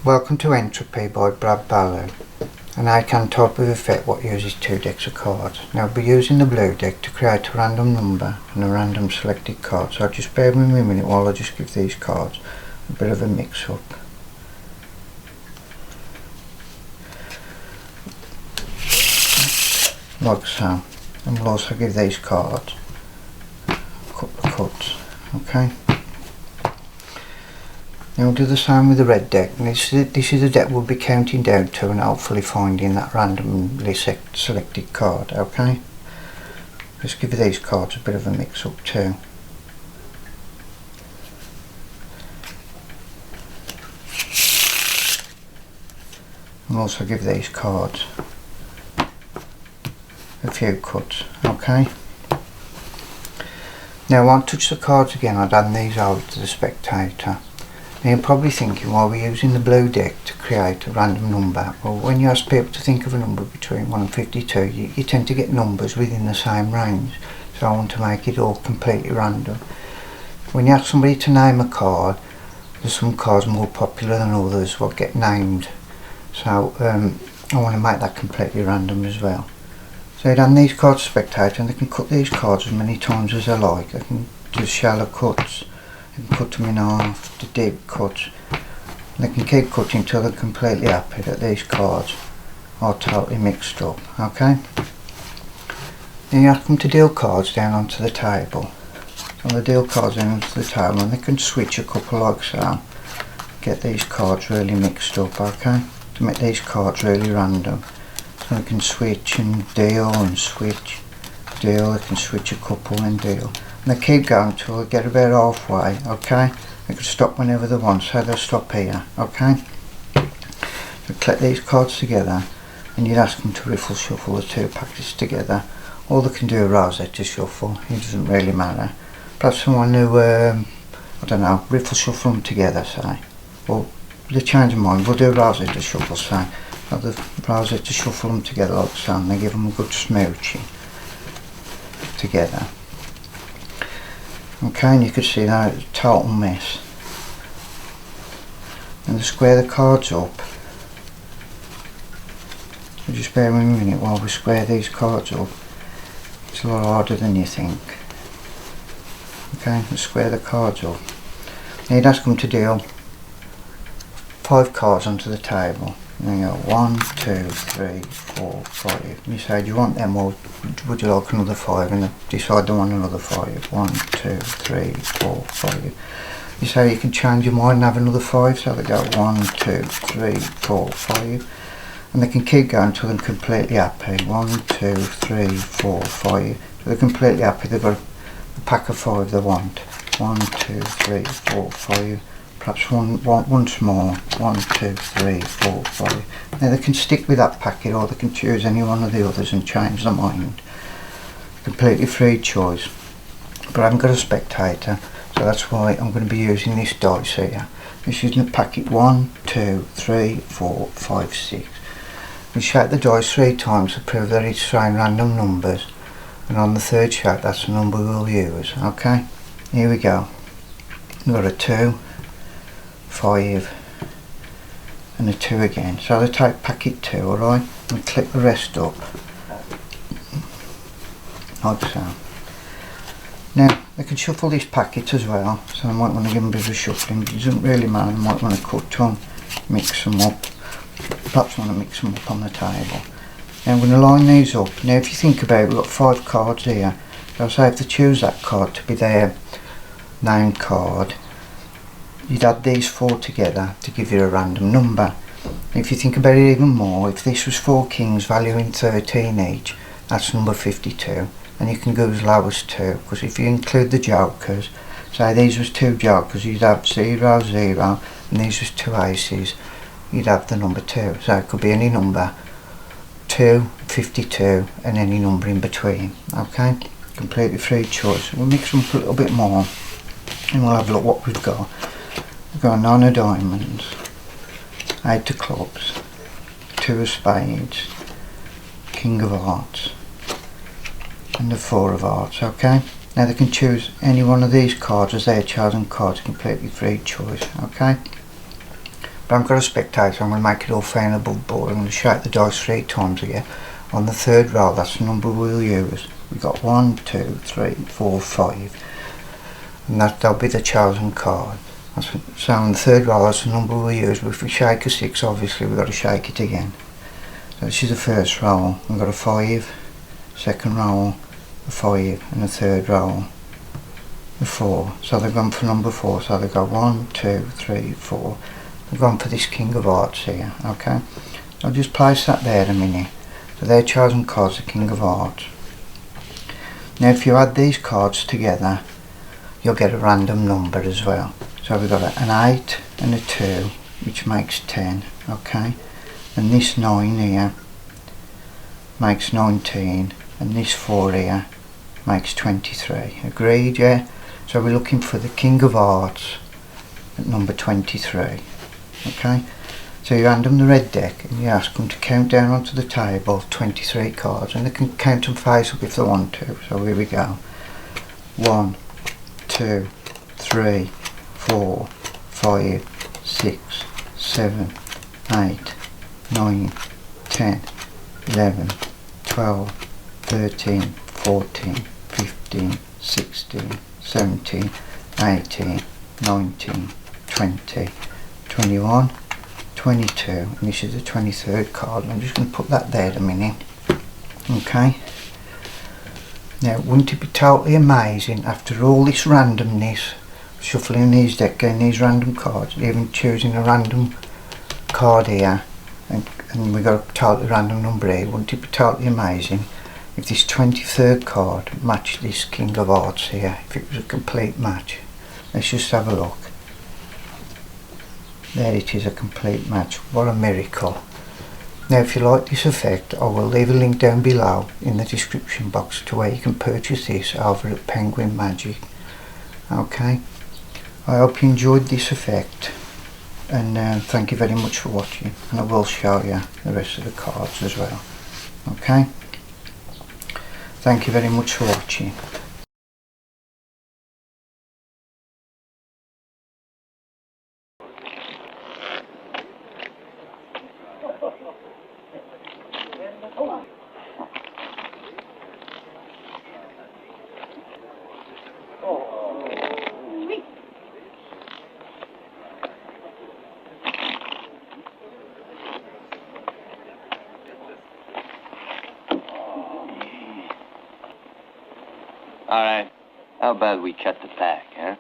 Welcome to Entropy by Ballew, an A.C.A.A.N type of effect what uses 2 decks of cards. Now we'll be using the blue deck to create a random number and a random selected card, so just bear with me a minute while I just give these cards a bit of a mix up. Like so, and we'll also give these cards a couple of cuts, okay? Now we'll do the same with the red deck, and this is the deck we'll be counting down to and hopefully finding that randomly selected card, okay? Let's give these cards a bit of a mix up too. And also give these cards a few cuts, okay? Now I won't touch the cards again, I'll hand these over to the spectator. Now you're probably thinking, why we're using the blue deck to create a random number. Well, when you ask people to think of a number between 1 and 52, you tend to get numbers within the same range. So I want to make it all completely random. When you ask somebody to name a card, there's some cards more popular than others what get named. So I want to make that completely random as well. So you'd hand these cards to the spectator, and they can cut these cards as many times as they like. They can do shallow cuts, they can cut them in half, to deep cuts. They can keep cutting until they're completely happy that these cards are totally mixed up, okay? Then you ask them to deal cards down onto the table. So they deal cards down onto the table, and they can switch a couple like so. Get these cards really mixed up, okay? To make these cards really random. So they can switch and deal and switch, deal, they can switch a couple and deal. And they keep going until they get about halfway, okay? They can stop whenever they want, so they'll stop here, okay? So collect these cards together, and you'd ask them to riffle shuffle the 2 packets together. Or they can do a Rosetta shuffle, it doesn't really matter. Perhaps someone who, I don't know, riffle shuffle them together, say. Well, they change their mind, we'll do a Rosetta shuffle, say. So the Rosetta shuffle them together like so, and they give them a good smooching together. Okay, and you can see now it's a total mess. And to square the cards up, so just bear with me a minute while we square these cards up. It's a lot harder than you think. Okay, let's square the cards up. Now you'd ask them to deal 5 cards onto the table. And then you go 1, 2, 3, 4, 5. And you say, do you want them, or would you like another 5? And they decide they want another 5. 1, 2, 3, 4, 5. You say you can change your mind and have another 5, so they go 1, 2, 3, 4, 5. And they can keep going until they're completely happy. 1, 2, 3, 4, 5. So they're completely happy, they've got the pack of 5 they want. 1, 2, 3, 4, 5. Perhaps once more. 1, 2, 3, 4, 5. Now they can stick with that packet, or they can choose any one of the others and change their mind. Completely free choice. But I haven't got a spectator, so that's why I'm going to be using this dice here. This is the packet 1, 2, 3, 4, 5, 6. We shake the dice 3 times to prove that it's throwing random numbers, and on the 3rd shake that's the number we'll use, okay? Here we go. We've got a 2, 5 and a 2 again. So they take packet 2, alright, and click the rest up like so. Now they can shuffle this packet as well, so I might want to give them a bit of shuffling. It doesn't really matter, I might want to cut them, mix them up, perhaps want to mix them up on the table. Now I'm going to line these up. Now if you think about it, we've got 5 cards here, so say if they choose that card to be their name card, you'd add these 4 together to give you a random number. If you think about it even more, if this was 4 kings valuing 13 each, that's number 52, and you can go as low as 2, because if you include the jokers, say these was 2 jokers, you'd have 0, 0, and these was 2 aces, you'd have the number 2. So it could be any number, 2, 52, and any number in between, okay? Completely free choice. We'll mix them up a little bit more, and we'll have a look what we've got. We've got 9 of diamonds, 8 of clubs, 2 of spades, king of hearts, and the 4 of hearts, okay? Now they can choose any one of these cards as their chosen cards, completely free choice, okay? I've got a spectator. I'm going to make it all fair and above board. I'm going to shake the dice 3 times again. On the third roll, that's the number we'll use. We've got 1, 2, 3, 4, 5, and that'll be the chosen card. So on the third roll, that's the number we'll use. But if we shake a 6, obviously we've got to shake it again. So this is the first roll. We've got a 5, second roll, a 5, and the third roll, a 4. So they've gone for number 4. So they've got 1, 2, 3, 4. They've gone for this King of Hearts here. Okay, I'll just place that there a minute. So their chosen cards, the King of Hearts. Now if you add these cards together, you'll get a random number as well. So we've got an 8 and a 2, which makes 10. Okay, and this 9 here makes 19, and this 4 here makes 23. Agreed, yeah? So we're looking for the King of Hearts at number 23. Okay, so you hand them the red deck and you ask them to count down onto the table 23 cards, and they can count them face up if they want to. So here we go. 1, 2, 3, 4, 5, 6, 7, 8, 9, 10, 11, 12, 13, 14, 15, 16, 17, 18, 19, 20, 21, 22, and this is the 23rd card. I'm just going to put that there a minute. Okay, now wouldn't it be totally amazing after all this randomness, shuffling these decks, getting these random cards, even choosing a random card here, and we got a totally random number here? Wouldn't it be totally amazing if this 23rd card matched this King of Hearts here, if it was a complete match? Let's just have a look. There it is, a complete match. What a miracle. Now if you like this effect, I will leave a link down below in the description box to where you can purchase this over at Penguin Magic. Okay, I hope you enjoyed this effect, and thank you very much for watching, and I will show you the rest of the cards as well. Okay, thank you very much for watching. All right. How about we cut the pack, huh?